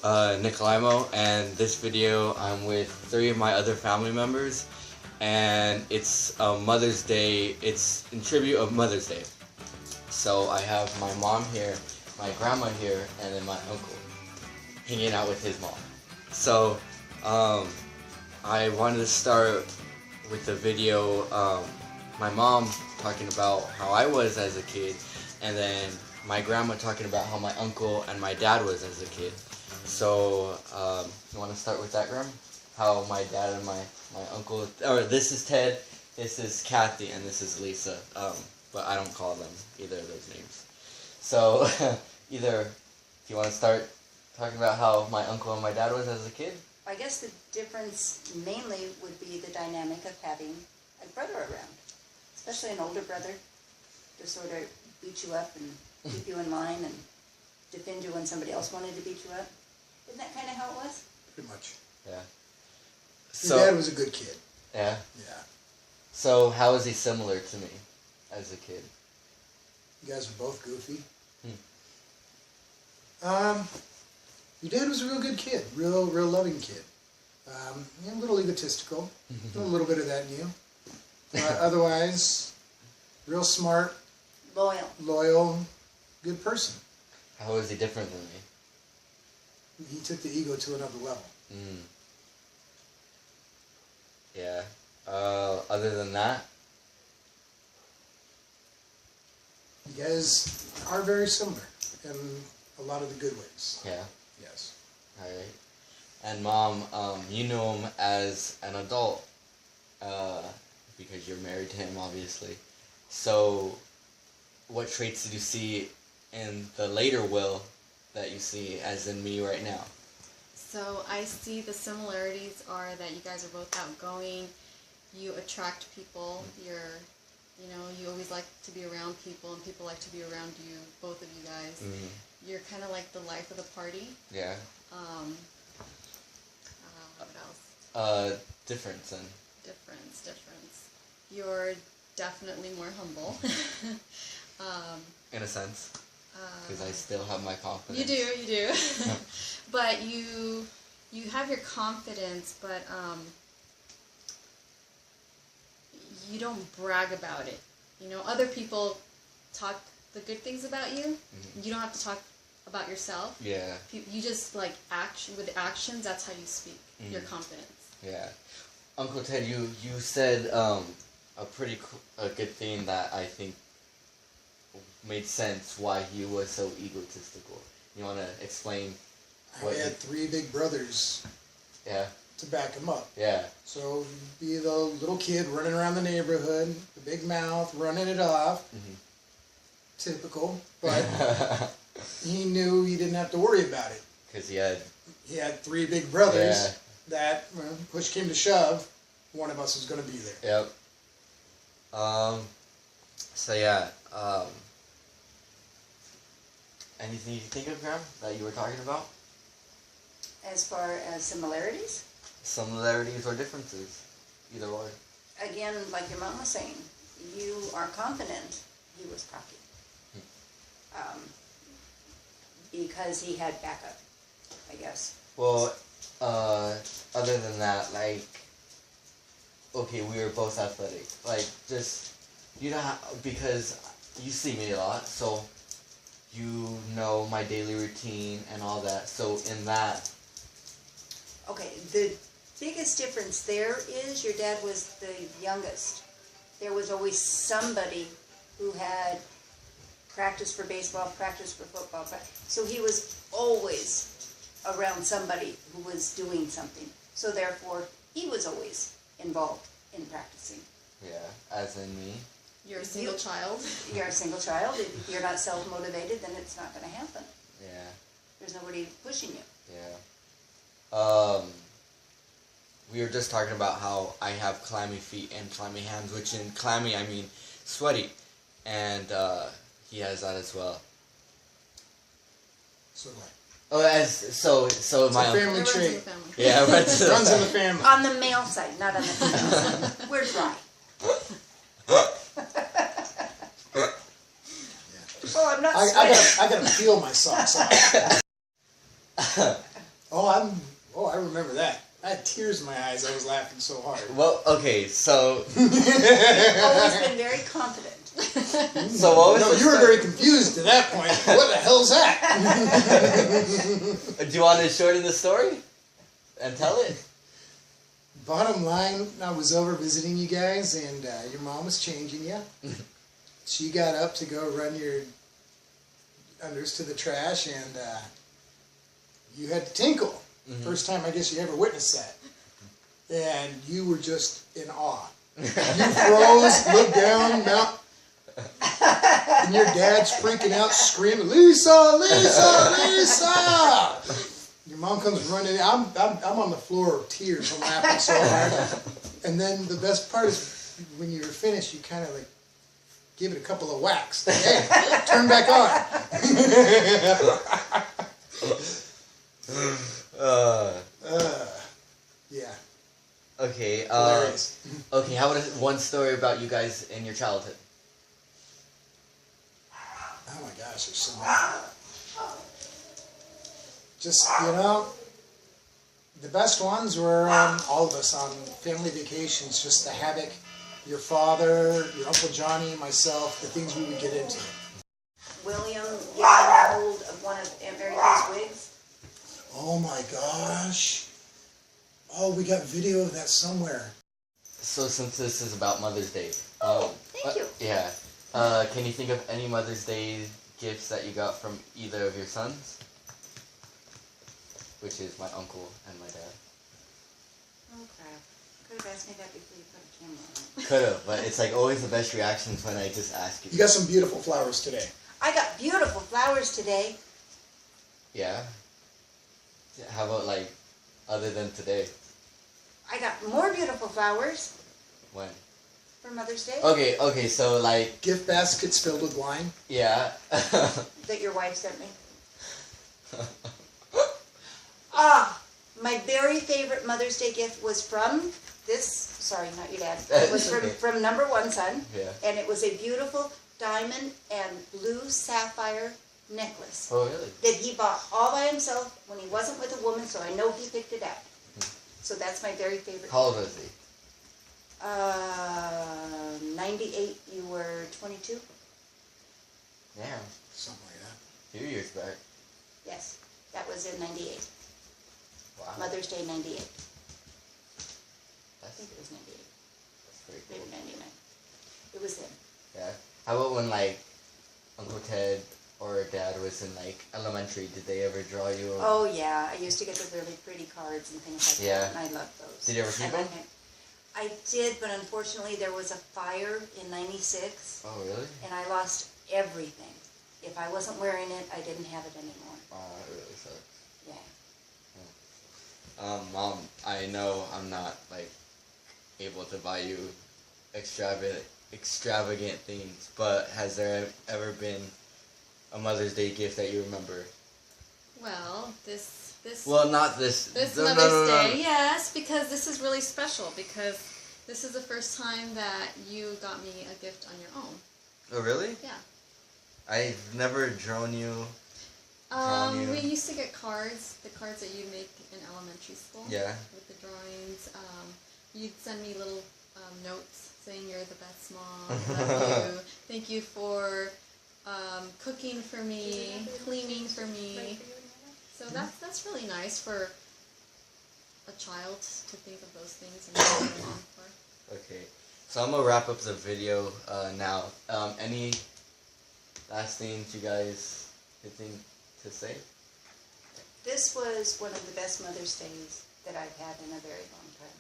Nicolaimo, and this video I'm with 3 of my other family members, and it's Mother's Day. It's in tribute of Mother's Day. So I have my mom here, my grandma here, and then my uncle hanging out with his mom. So I wanted to start with the video, my mom talking about how I was as a kid, and then my grandma talking about how my uncle and my dad was as a kid. So, you want to start with that, Graham? How my dad and my uncle, or this is Ted, this is Kathy, and this is Lisa, but I don't call them either of those names. So, either, if you want to start talking about how my uncle and my dad was as a kid? I guess the difference mainly would be the dynamic of having a brother around, especially an older brother, to sort of beat you up and keep you in line and defend you when somebody else wanted to beat you up. Isn't that kind of how it was? Pretty much. Yeah. Your dad was a good kid. Yeah? Yeah. So, how is he similar to me as a kid? You guys were both goofy. Hmm. Your dad was a real good kid. Real loving kid. A little egotistical. A little bit of that in you. Otherwise, real smart. Loyal. Good person. How is he different than me? He took the ego to another level. Yeah. Other than that? You guys are very similar in a lot of the good ways. Yeah. Yes. Alright. And Mom, you know him as an adult, because you're married to him, obviously. So, what traits did you see in the later Will that you see as in me right now? So I see the similarities are that you guys are both outgoing, you attract people, you always like to be around people, and people like to be around you, both of you guys. Mm-hmm. You're kind of like the life of the party. Yeah. What else? Difference then. Difference. You're definitely more humble. In a sense. Because I still have my confidence. You do. But you have your confidence, but you don't brag about it. Other people talk the good things about you. Mm-hmm. You don't have to talk about yourself. Yeah. You just with actions. That's how you speak. Mm-hmm. Your confidence. Yeah. Uncle Ted, you said a good thing that I think made sense why he was so egotistical. You want to explain? I had 3 big brothers. Yeah. To back him up. Yeah. So be the little kid running around the neighborhood, the big mouth, running it off. Mm-hmm. Typical, but he knew he didn't have to worry about it. Because he had 3 big brothers that, when push came to shove, one of us was going to be there. Yep. So yeah. Anything you think of, Graham, that you were talking about? As far as similarities? Similarities or differences, either or. Again, like your mom was saying, you are confident. He was cocky. Because he had backup, I guess. Well, other than that, okay, we were both athletic. Just, because you see me a lot, so you know my daily routine and all that. So in that... Okay, the biggest difference there is your dad was the youngest. There was always somebody who had practice for baseball, practice for football. So he was always around somebody who was doing something. So therefore, he was always involved in practicing. Yeah, as in me. You're a single child. You're a single child. If you're not self-motivated, then it's not going to happen. Yeah. There's nobody pushing you. Yeah. We were just talking about how I have clammy feet and clammy hands, which in clammy I mean sweaty, and he has that as well. So what? Oh, so it's my a family trait. Yeah, runs in the family. On the male side, not on the female side. We're dry. Oh, I'm not sweating. I gotta peel my socks off. I remember that. I had tears in my eyes. I was laughing so hard. Well, okay, so You've always been very confident. so what was No, the you were story? very confused at that point. What the hell's that? Do you want to shorten the story and tell it? Bottom line, I was over visiting you guys, and your mom was changing you. She got up to go run your unders to the trash, and you had to tinkle. First time I guess you ever witnessed that. And you were just in awe. You froze, looked down, and your dad's freaking out, screaming, "Lisa, Lisa, Lisa!" Your mom comes running. I'm on the floor of tears. I'm laughing so hard. And then the best part is when you were finished, you kind of like give it a couple of whacks. Hey, turn back on. Yeah. Okay. Hilarious. Okay. How about one story about you guys in your childhood? Oh my gosh, there's so many. Just, the best ones were all of us on family vacations, just the havoc, your father, your Uncle Johnny, myself, the things we would get into. William getting a hold of one of Aunt Mary Kay's wigs. Oh my gosh. Oh, we got video of that somewhere. So since this is about Mother's Day, Thank you. Yeah. Can you think of any Mother's Day gifts that you got from either of your sons? Which is my uncle and my dad. Oh crap. Could have asked me that before you put a camera on. Could have, but it's like always the best reactions when I just ask you. You got some beautiful flowers today. I got beautiful flowers today. Yeah. How about like other than today? I got more beautiful flowers When? for Mother's Day Okay, so like Gift baskets filled with wine. yeah. that your wife sent me. My very favorite Mother's Day gift was from sorry, not your dad. It was Okay. from number one son. Yeah. And it was a beautiful diamond and blue sapphire necklace Oh really? that he bought all by himself when he wasn't with a woman, so I know he picked it out. So that's my very favorite. How old was he? 98, you were 22? Yeah. Something like that. A few years back. Yes, that was in 98. Wow. Mother's Day 98. I That's think it was 98. pretty Maybe cool. 99. It was then. Yeah. How about when like Uncle Ted or Dad was in like elementary? Did they ever draw you? Oh yeah, I used to get the really pretty cards and things like Yeah. that, and I loved those. Did you ever keep them? I did, but unfortunately there was a fire in 96, Oh really? and I lost everything. If I wasn't wearing it, I didn't have it anymore. Oh, that really sucks. Yeah. Mom, I know I'm not like able to buy you extravagant things, but has there ever been a Mother's Day gift that you remember? Well, this Well, not this. This no, no, Mother's no, no. Day, yes, because this is really special because this is the first time that you got me a gift on your own. Oh, really? Yeah. I've never drawn you. Drawn you. We used to get cards, the cards that you make in elementary school. Yeah. With the drawings. You'd send me little notes saying you're the best mom, I love you, thank you for cooking for me, cleaning for me. So that's really nice for a child to think of those things and thank their mom for. Okay, so I'm gonna wrap up the video now. Any last things you guys think to say? This was one of the best Mother's Days that I've had in a very long time.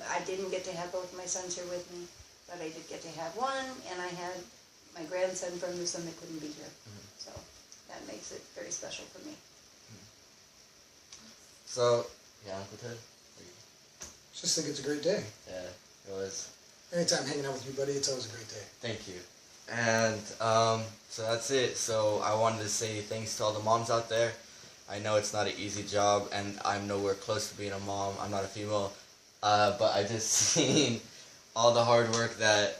I didn't get to have both my sons here with me, but I did get to have one, and I had my grandson from the son that couldn't be here. So that makes it very special for me. So, yeah, Uncle Ted? Just think it's a great day. Yeah, it was. Anytime hanging out with you, buddy, it's always a great day. Thank you. And so that's it. So I wanted to say thanks to all the moms out there. I know it's not an easy job, and I'm nowhere close to being a mom. I'm not a female. But I just seen all the hard work that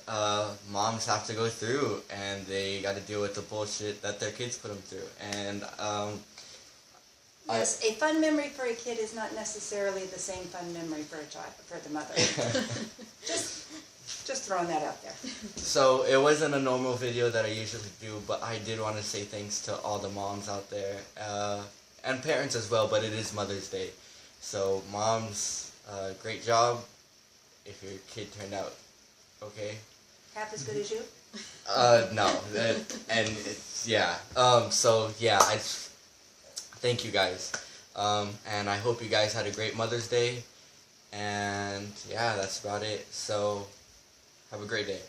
moms have to go through, and they got to deal with the bullshit that their kids put them through. And Yes, a fun memory for a kid is not necessarily the same fun memory for a child, for the mother. Just throwing that out there. So it wasn't a normal video that I usually do, but I did want to say thanks to all the moms out there, and parents as well, but it is Mother's Day. So moms, great job if your kid turned out okay. Half as good as you? No, and it's, yeah. So yeah, I thank you guys, and I hope you guys had a great Mother's Day, and yeah, that's about it. So have a great day.